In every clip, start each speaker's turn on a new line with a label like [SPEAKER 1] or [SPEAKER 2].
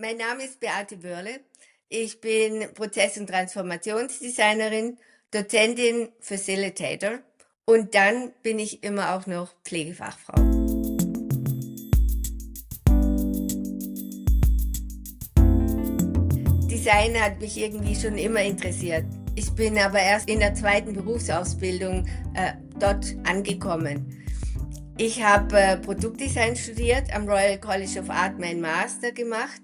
[SPEAKER 1] Mein Name ist Beate Wörle. Ich bin Prozess- und Transformationsdesignerin, Dozentin, Facilitator und dann bin ich immer auch noch Pflegefachfrau. Design hat mich irgendwie schon immer interessiert. Ich bin aber erst in der zweiten Berufsausbildung dort angekommen. Ich habe Produktdesign studiert, am Royal College of Art meinen Master gemacht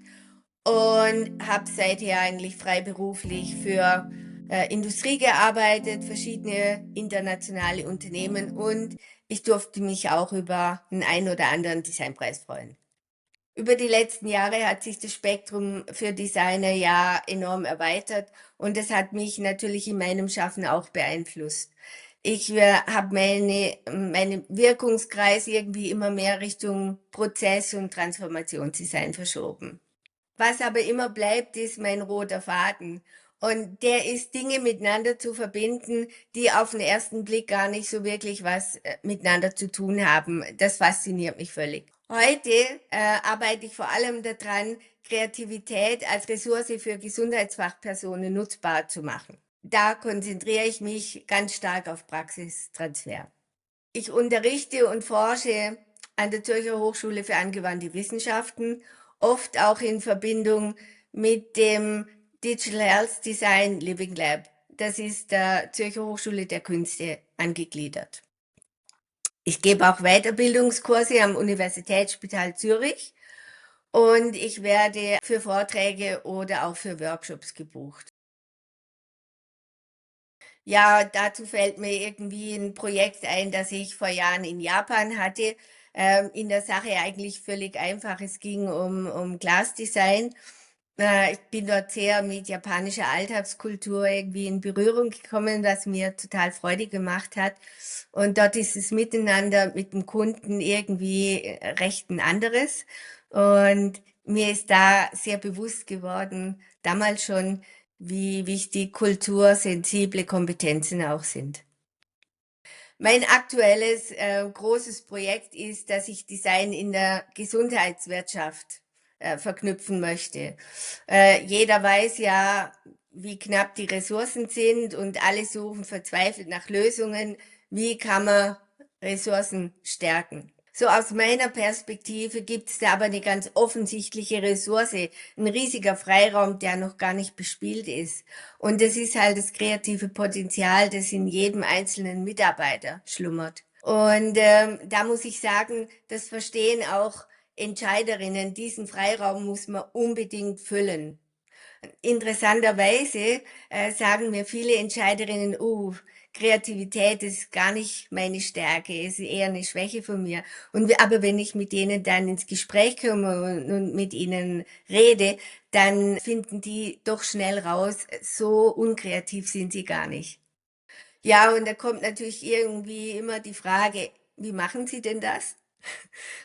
[SPEAKER 1] und habe seither eigentlich freiberuflich für Industrie gearbeitet, verschiedene internationale Unternehmen und ich durfte mich auch über einen oder anderen Designpreis freuen. Über die letzten Jahre hat sich das Spektrum für Designer ja enorm erweitert und das hat mich natürlich in meinem Schaffen auch beeinflusst. Ich habe meine Wirkungskreis irgendwie immer mehr Richtung Prozess- und Transformationsdesign verschoben. Was aber immer bleibt, ist mein roter Faden. Und der ist, Dinge miteinander zu verbinden, die auf den ersten Blick gar nicht so wirklich was miteinander zu tun haben. Das fasziniert mich völlig. Heute arbeite ich vor allem daran, Kreativität als Ressource für Gesundheitsfachpersonen nutzbar zu machen. Da konzentriere ich mich ganz stark auf Praxistransfer. Ich unterrichte und forsche an der Zürcher Hochschule für angewandte Wissenschaften, oft auch in Verbindung mit dem Digital Health Design Living Lab. Das ist der Zürcher Hochschule der Künste angegliedert. Ich gebe auch Weiterbildungskurse am Universitätsspital Zürich und ich werde für Vorträge oder auch für Workshops gebucht. Ja, dazu fällt mir irgendwie ein Projekt ein, das ich vor Jahren in Japan hatte. In der Sache eigentlich völlig einfach. Es ging um Glasdesign. Ich bin dort sehr mit japanischer Alltagskultur irgendwie in Berührung gekommen, was mir total Freude gemacht hat. Und dort ist es Miteinander mit dem Kunden irgendwie recht ein anderes. Und mir ist da sehr bewusst geworden, damals schon, wie wichtig kultursensible Kompetenzen auch sind. Mein aktuelles großes Projekt ist, dass ich Design in der Gesundheitswirtschaft verknüpfen möchte. Jeder weiß ja, wie knapp die Ressourcen sind und alle suchen verzweifelt nach Lösungen. Wie kann man Ressourcen stärken? So aus meiner Perspektive gibt es da aber eine ganz offensichtliche Ressource, ein riesiger Freiraum, der noch gar nicht bespielt ist. Und das ist halt das kreative Potenzial, das in jedem einzelnen Mitarbeiter schlummert. Und da muss ich sagen, das verstehen auch Entscheiderinnen. Diesen Freiraum muss man unbedingt füllen. Interessanterweise sagen mir viele Entscheiderinnen, Kreativität ist gar nicht meine Stärke, ist eher eine Schwäche von mir. Aber wenn ich mit denen dann ins Gespräch komme und mit ihnen rede, dann finden die doch schnell raus, so unkreativ sind sie gar nicht. Ja, und da kommt natürlich irgendwie immer die Frage, wie machen Sie denn das?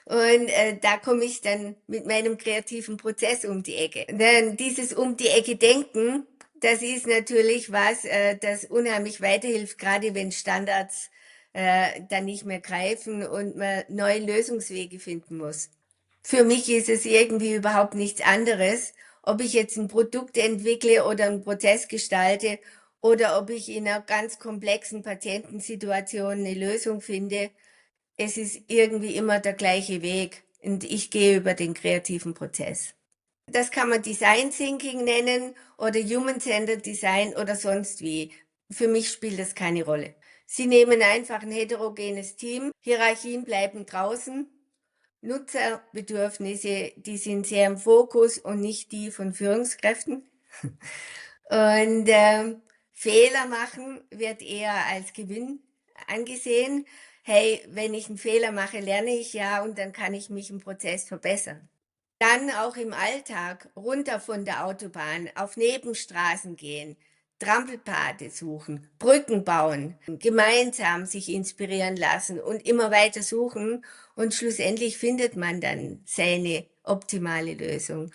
[SPEAKER 1] Und da komme ich dann mit meinem kreativen Prozess um die Ecke. Denn dieses um die Ecke Denken, das ist natürlich was, das unheimlich weiterhilft, gerade wenn Standards dann nicht mehr greifen und man neue Lösungswege finden muss. Für mich ist es irgendwie überhaupt nichts anderes, ob ich jetzt ein Produkt entwickle oder einen Prozess gestalte oder ob ich in einer ganz komplexen Patientensituation eine Lösung finde. Es ist irgendwie immer der gleiche Weg und ich gehe über den kreativen Prozess. Das kann man Design Thinking nennen oder Human-Centered Design oder sonst wie. Für mich spielt das keine Rolle. Sie nehmen einfach ein heterogenes Team, Hierarchien bleiben draußen, Nutzerbedürfnisse, die sind sehr im Fokus und nicht die von Führungskräften. Und Fehler machen wird eher als Gewinn angesehen. Hey, wenn ich einen Fehler mache, lerne ich ja und dann kann ich mich im Prozess verbessern. Dann auch im Alltag runter von der Autobahn, auf Nebenstraßen gehen, Trampelpfade suchen, Brücken bauen, gemeinsam sich inspirieren lassen und immer weiter suchen und schlussendlich findet man dann seine optimale Lösung.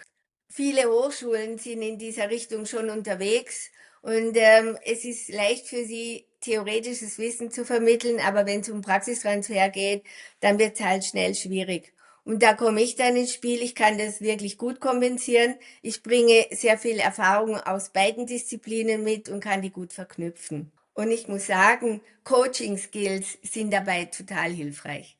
[SPEAKER 1] Viele Hochschulen sind in dieser Richtung schon unterwegs und es ist leicht für sie, theoretisches Wissen zu vermitteln, aber wenn es um Praxistransfer geht, dann wird es halt schnell schwierig. Und da komme ich dann ins Spiel. Ich kann das wirklich gut kompensieren. Ich bringe sehr viel Erfahrung aus beiden Disziplinen mit und kann die gut verknüpfen. Und ich muss sagen, Coaching-Skills sind dabei total hilfreich.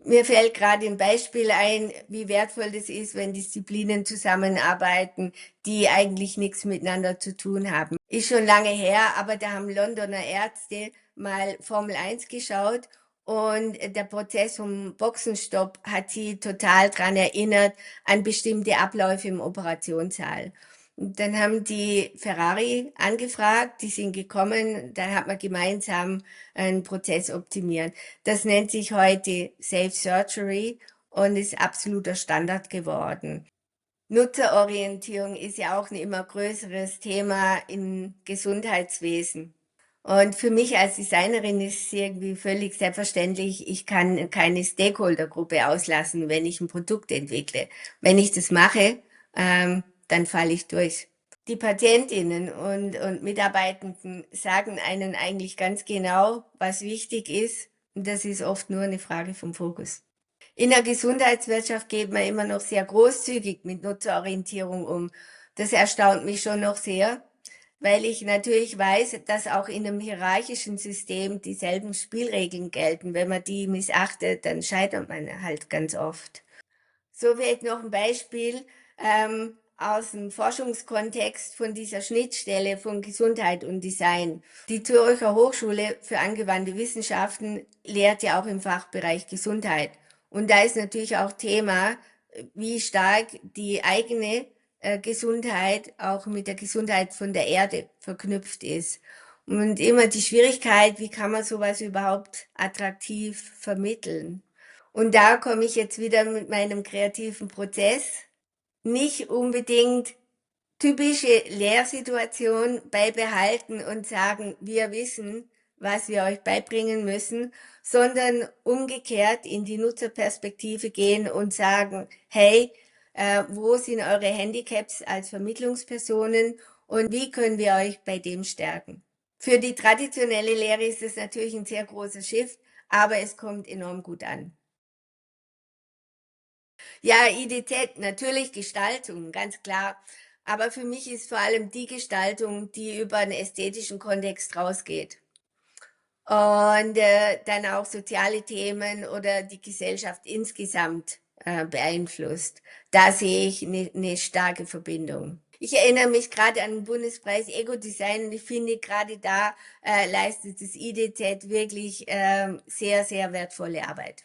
[SPEAKER 1] Mir fällt gerade ein Beispiel ein, wie wertvoll das ist, wenn Disziplinen zusammenarbeiten, die eigentlich nichts miteinander zu tun haben. Ist schon lange her, aber da haben Londoner Ärzte mal Formel 1 geschaut und der Prozess vom Boxenstopp hat sie total daran erinnert an bestimmte Abläufe im Operationssaal. Und dann haben die Ferrari angefragt, die sind gekommen, da hat man gemeinsam einen Prozess optimiert. Das nennt sich heute Safe Surgery und ist absoluter Standard geworden. Nutzerorientierung ist ja auch ein immer größeres Thema im Gesundheitswesen. Und für mich als Designerin ist es irgendwie völlig selbstverständlich, ich kann keine Stakeholdergruppe auslassen, wenn ich ein Produkt entwickle. Wenn ich das mache, dann falle ich durch. Die Patientinnen und Mitarbeitenden sagen einen eigentlich ganz genau, was wichtig ist. Und das ist oft nur eine Frage vom Fokus. In der Gesundheitswirtschaft geht man immer noch sehr großzügig mit Nutzerorientierung um. Das erstaunt mich schon noch sehr, weil ich natürlich weiß, dass auch in einem hierarchischen System dieselben Spielregeln gelten. Wenn man die missachtet, dann scheitert man halt ganz oft. So vielleicht noch ein Beispiel aus dem Forschungskontext von dieser Schnittstelle von Gesundheit und Design. Die Zürcher Hochschule für angewandte Wissenschaften lehrt ja auch im Fachbereich Gesundheit. Und da ist natürlich auch Thema, wie stark die eigene Gesundheit auch mit der Gesundheit von der Erde verknüpft ist. Und immer die Schwierigkeit, wie kann man sowas überhaupt attraktiv vermitteln? Und da komme ich jetzt wieder mit meinem kreativen Prozess. Nicht unbedingt typische Lehrsituation beibehalten und sagen, wir wissen, was wir euch beibringen müssen, sondern umgekehrt in die Nutzerperspektive gehen und sagen, hey, wo sind eure Handicaps als Vermittlungspersonen und wie können wir euch bei dem stärken? Für die traditionelle Lehre ist es natürlich ein sehr großer Shift, aber es kommt enorm gut an. Ja, Identität, natürlich Gestaltung, ganz klar. Aber für mich ist vor allem die Gestaltung, die über einen ästhetischen Kontext rausgeht. Und dann auch soziale Themen oder die Gesellschaft insgesamt beeinflusst. Da sehe ich eine starke Verbindung. Ich erinnere mich gerade an den Bundespreis Ego-Design und ich finde, gerade da leistet das IDZ wirklich sehr, sehr wertvolle Arbeit.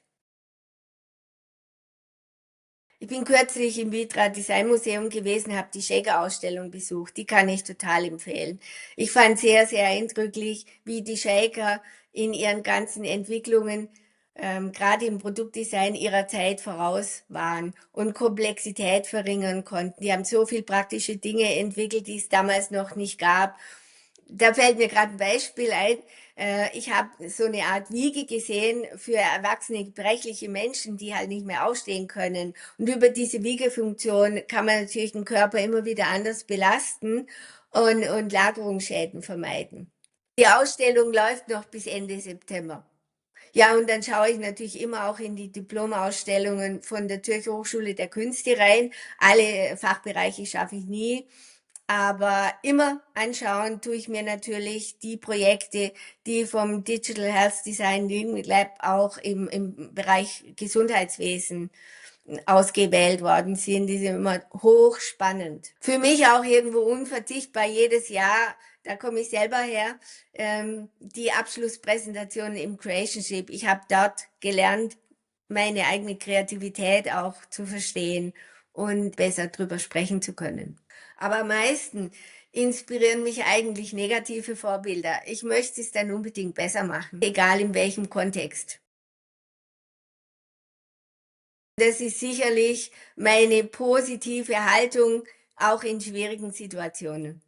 [SPEAKER 1] Ich bin kürzlich im Vitra Design Museum gewesen, habe die Shaker-Ausstellung besucht. Die kann ich total empfehlen. Ich fand sehr, sehr eindrücklich, wie die Shaker in ihren ganzen Entwicklungen, gerade im Produktdesign ihrer Zeit voraus waren und Komplexität verringern konnten. Die haben so viel praktische Dinge entwickelt, die es damals noch nicht gab. Da fällt mir gerade ein Beispiel ein. Ich habe so eine Art Wiege gesehen für erwachsene gebrechliche Menschen, die halt nicht mehr aufstehen können. Und über diese Wiegefunktion kann man natürlich den Körper immer wieder anders belasten und Lagerungsschäden vermeiden. Die Ausstellung läuft noch bis Ende September. Ja, und dann schaue ich natürlich immer auch in die Diplomausstellungen von der Zürcher Hochschule der Künste rein. Alle Fachbereiche schaffe ich nie. Aber immer anschauen tue ich mir natürlich die Projekte, die vom Digital Health Design Lab auch im Bereich Gesundheitswesen ausgewählt worden sind. Die sind immer hochspannend. Für mich auch irgendwo unverzichtbar jedes Jahr, da komme ich selber her, die Abschlusspräsentation im Creationship. Ich habe dort gelernt, meine eigene Kreativität auch zu verstehen und besser drüber sprechen zu können. Aber am meisten inspirieren mich eigentlich negative Vorbilder. Ich möchte es dann unbedingt besser machen, egal in welchem Kontext. Das ist sicherlich meine positive Haltung auch in schwierigen Situationen.